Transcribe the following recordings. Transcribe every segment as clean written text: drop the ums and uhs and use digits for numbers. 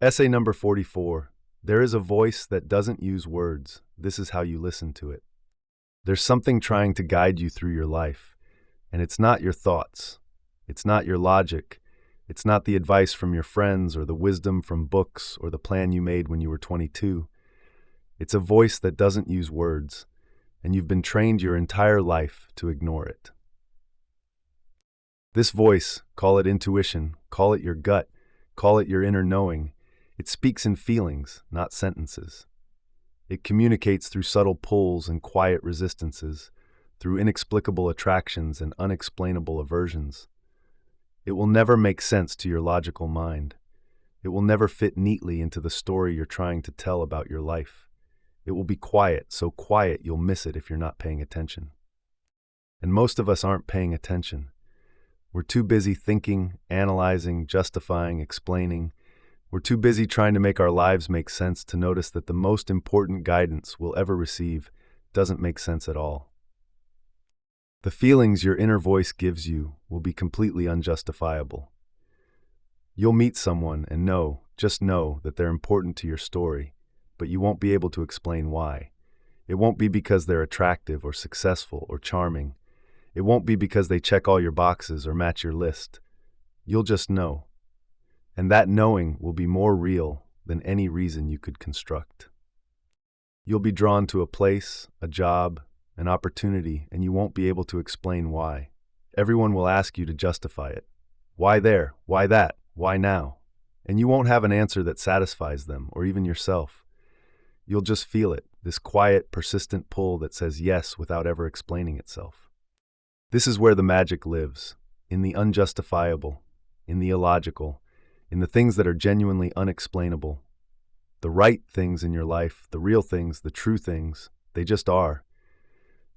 Essay number 44. There is a voice that doesn't use words. This is how you listen to it. There's something trying to guide you through your life, and it's not your thoughts. It's not your logic. It's not the advice from your friends or the wisdom from books or the plan you made when you were 22. It's a voice that doesn't use words, and you've been trained your entire life to ignore it. This voice, call it intuition, call it your gut, call it your inner knowing, it speaks in feelings, not sentences. It communicates through subtle pulls and quiet resistances, through inexplicable attractions and unexplainable aversions. It will never make sense to your logical mind. It will never fit neatly into the story you're trying to tell about your life. It will be quiet, so quiet you'll miss it if you're not paying attention. And most of us aren't paying attention. We're too busy thinking, analyzing, justifying, explaining. We're too busy trying to make our lives make sense to notice that the most important guidance we'll ever receive doesn't make sense at all. The feelings your inner voice gives you will be completely unjustifiable. You'll meet someone and just know that they're important to your story, but you won't be able to explain why. It won't be because they're attractive or successful or charming. It won't be because they check all your boxes or match your list. You'll just know. And that knowing will be more real than any reason you could construct. You'll be drawn to a place, a job, an opportunity, and you won't be able to explain why. Everyone will ask you to justify it. Why there? Why that? Why now? And you won't have an answer that satisfies them, or even yourself. You'll just feel it, this quiet, persistent pull that says yes without ever explaining itself. This is where the magic lives, in the unjustifiable, in the illogical, in the things that are genuinely unexplainable. The right things in your life, the real things, the true things, they just are.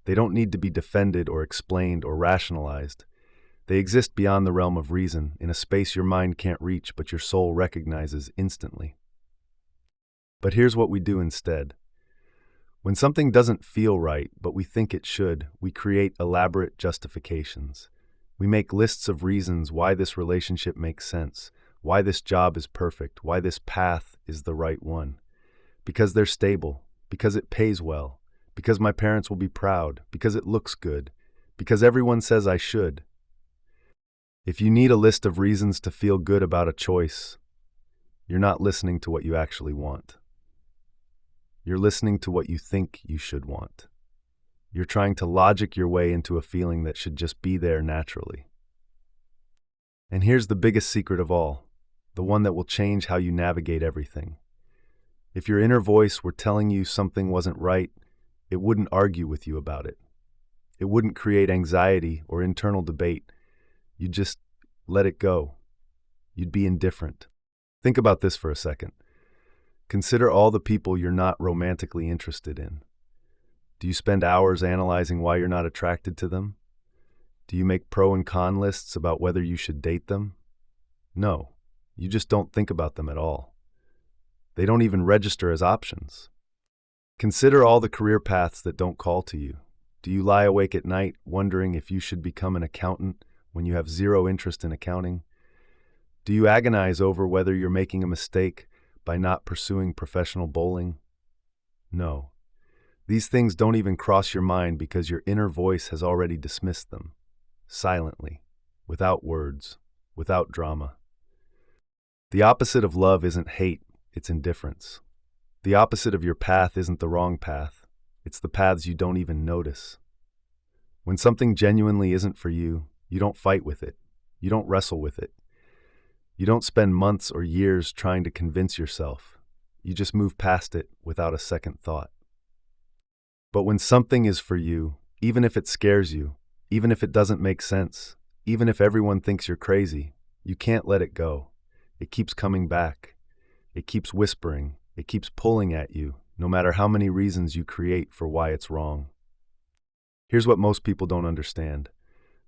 They don't need to be defended or explained or rationalized. They exist beyond the realm of reason, in a space your mind can't reach but your soul recognizes instantly. But here's what we do instead. When something doesn't feel right, but we think it should, we create elaborate justifications. We make lists of reasons why this relationship makes sense, why this job is perfect, why this path is the right one. Because they're stable, because it pays well, because my parents will be proud, because it looks good, because everyone says I should. If you need a list of reasons to feel good about a choice, you're not listening to what you actually want. You're listening to what you think you should want. You're trying to logic your way into a feeling that should just be there naturally. And here's the biggest secret of all, the one that will change how you navigate everything. If your inner voice were telling you something wasn't right, it wouldn't argue with you about it. It wouldn't create anxiety or internal debate. You'd just let it go. You'd be indifferent. Think about this for a second. Consider all the people you're not romantically interested in. Do you spend hours analyzing why you're not attracted to them? Do you make pro and con lists about whether you should date them? No, you just don't think about them at all. They don't even register as options. Consider all the career paths that don't call to you. Do you lie awake at night wondering if you should become an accountant when you have zero interest in accounting? Do you agonize over whether you're making a mistake by not pursuing professional bowling? No. These things don't even cross your mind because your inner voice has already dismissed them, silently, without words, without drama. The opposite of love isn't hate, it's indifference. The opposite of your path isn't the wrong path, it's the paths you don't even notice. When something genuinely isn't for you, you don't fight with it, you don't wrestle with it. You don't spend months or years trying to convince yourself. You just move past it without a second thought. But when something is for you, even if it scares you, even if it doesn't make sense, even if everyone thinks you're crazy, you can't let it go. It keeps coming back. It keeps whispering. It keeps pulling at you, no matter how many reasons you create for why it's wrong. Here's what most people don't understand.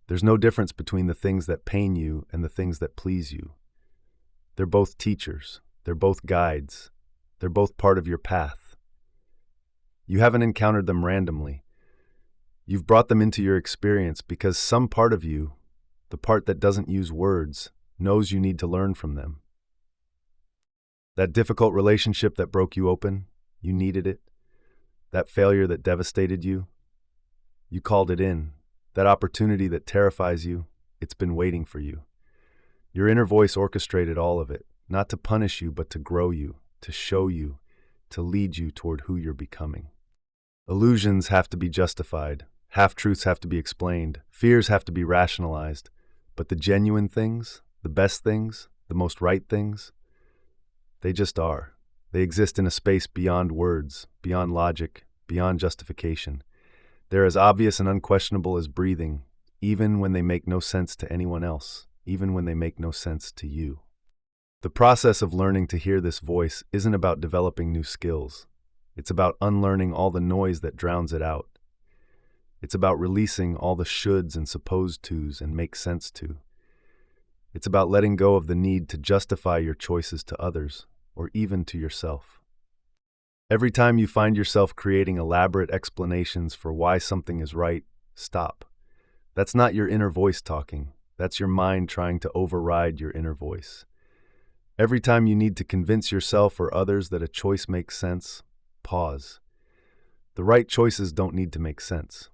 There's no difference between the things that pain you and the things that please you. They're both teachers. They're both guides. They're both part of your path. You haven't encountered them randomly. You've brought them into your experience because some part of you, the part that doesn't use words, knows you need to learn from them. That difficult relationship that broke you open, you needed it. That failure that devastated you, you called it in. That opportunity that terrifies you, it's been waiting for you. Your inner voice orchestrated all of it, not to punish you, but to grow you, to show you, to lead you toward who you're becoming. Illusions have to be justified, half-truths have to be explained, fears have to be rationalized, but the genuine things, the best things, the most right things, they just are. They exist in a space beyond words, beyond logic, beyond justification. They're as obvious and unquestionable as breathing, even when they make no sense to anyone else, even when they make no sense to you. The process of learning to hear this voice isn't about developing new skills. It's about unlearning all the noise that drowns it out. It's about releasing all the shoulds and supposed tos and make sense to. It's about letting go of the need to justify your choices to others, or even to yourself. Every time you find yourself creating elaborate explanations for why something is right, stop. That's not your inner voice talking. That's your mind trying to override your inner voice. Every time you need to convince yourself or others that a choice makes sense, pause. The right choices don't need to make sense.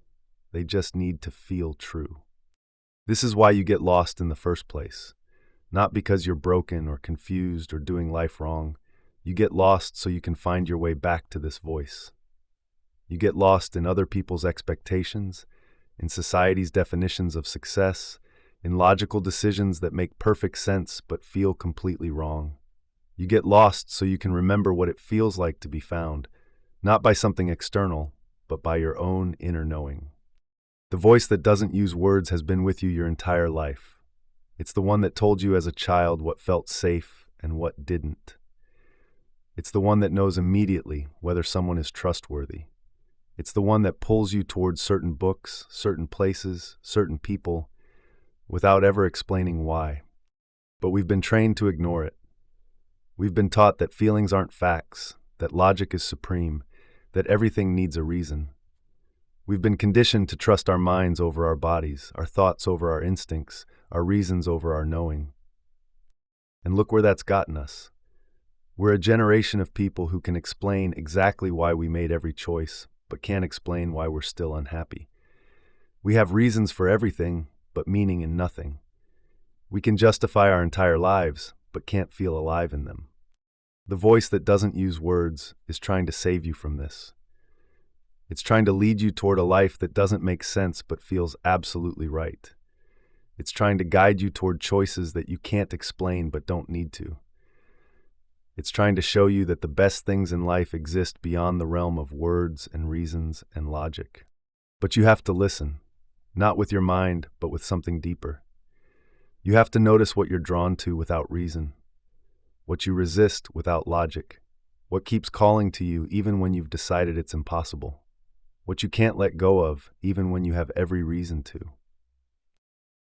They just need to feel true. This is why you get lost in the first place. Not because you're broken or confused or doing life wrong. You get lost so you can find your way back to this voice. You get lost in other people's expectations, in society's definitions of success, in logical decisions that make perfect sense but feel completely wrong. You get lost so you can remember what it feels like to be found, not by something external, but by your own inner knowing. The voice that doesn't use words has been with you your entire life. It's the one that told you as a child what felt safe and what didn't. It's the one that knows immediately whether someone is trustworthy. It's the one that pulls you towards certain books, certain places, certain people, without ever explaining why. But we've been trained to ignore it. We've been taught that feelings aren't facts, that logic is supreme, that everything needs a reason. We've been conditioned to trust our minds over our bodies, our thoughts over our instincts, our reasons over our knowing. And look where that's gotten us. We're a generation of people who can explain exactly why we made every choice, but can't explain why we're still unhappy. We have reasons for everything, but meaning in nothing. We can justify our entire lives, but can't feel alive in them. The voice that doesn't use words is trying to save you from this. It's trying to lead you toward a life that doesn't make sense but feels absolutely right. It's trying to guide you toward choices that you can't explain but don't need to. It's trying to show you that the best things in life exist beyond the realm of words and reasons and logic. But you have to listen, not with your mind, but with something deeper. You have to notice what you're drawn to without reason, what you resist without logic, what keeps calling to you even when you've decided it's impossible, what you can't let go of even when you have every reason to.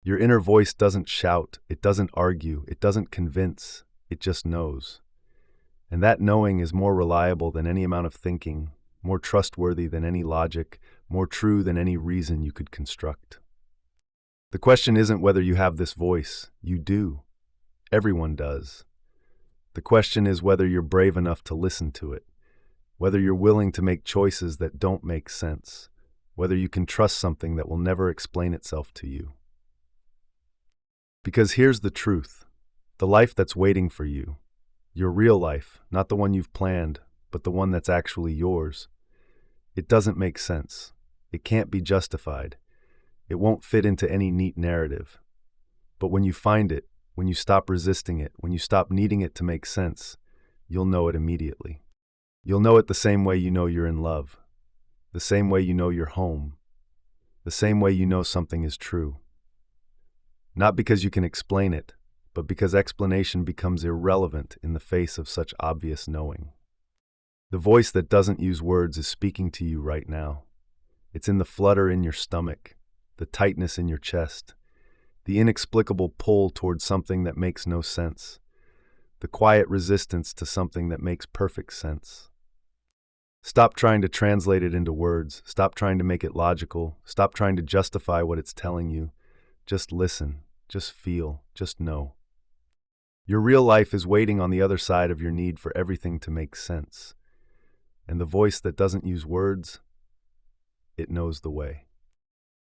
Your inner voice doesn't shout, it doesn't argue, it doesn't convince, it just knows. And that knowing is more reliable than any amount of thinking, more trustworthy than any logic, more true than any reason you could construct. The question isn't whether you have this voice. You do. Everyone does. The question is whether you're brave enough to listen to it, whether you're willing to make choices that don't make sense, whether you can trust something that will never explain itself to you. Because here's the truth. The life that's waiting for you, your real life, not the one you've planned, but the one that's actually yours, it doesn't make sense. It can't be justified. It won't fit into any neat narrative. But when you find it, when you stop resisting it, when you stop needing it to make sense, you'll know it immediately. You'll know it the same way you know you're in love, the same way you know you're home, the same way you know something is true. Not because you can explain it, but because explanation becomes irrelevant in the face of such obvious knowing. The voice that doesn't use words is speaking to you right now. It's in the flutter in your stomach, the tightness in your chest, the inexplicable pull towards something that makes no sense, the quiet resistance to something that makes perfect sense. Stop trying to translate it into words. Stop trying to make it logical. Stop trying to justify what it's telling you. Just listen. Just feel. Just know. Your real life is waiting on the other side of your need for everything to make sense. And the voice that doesn't use words, it knows the way.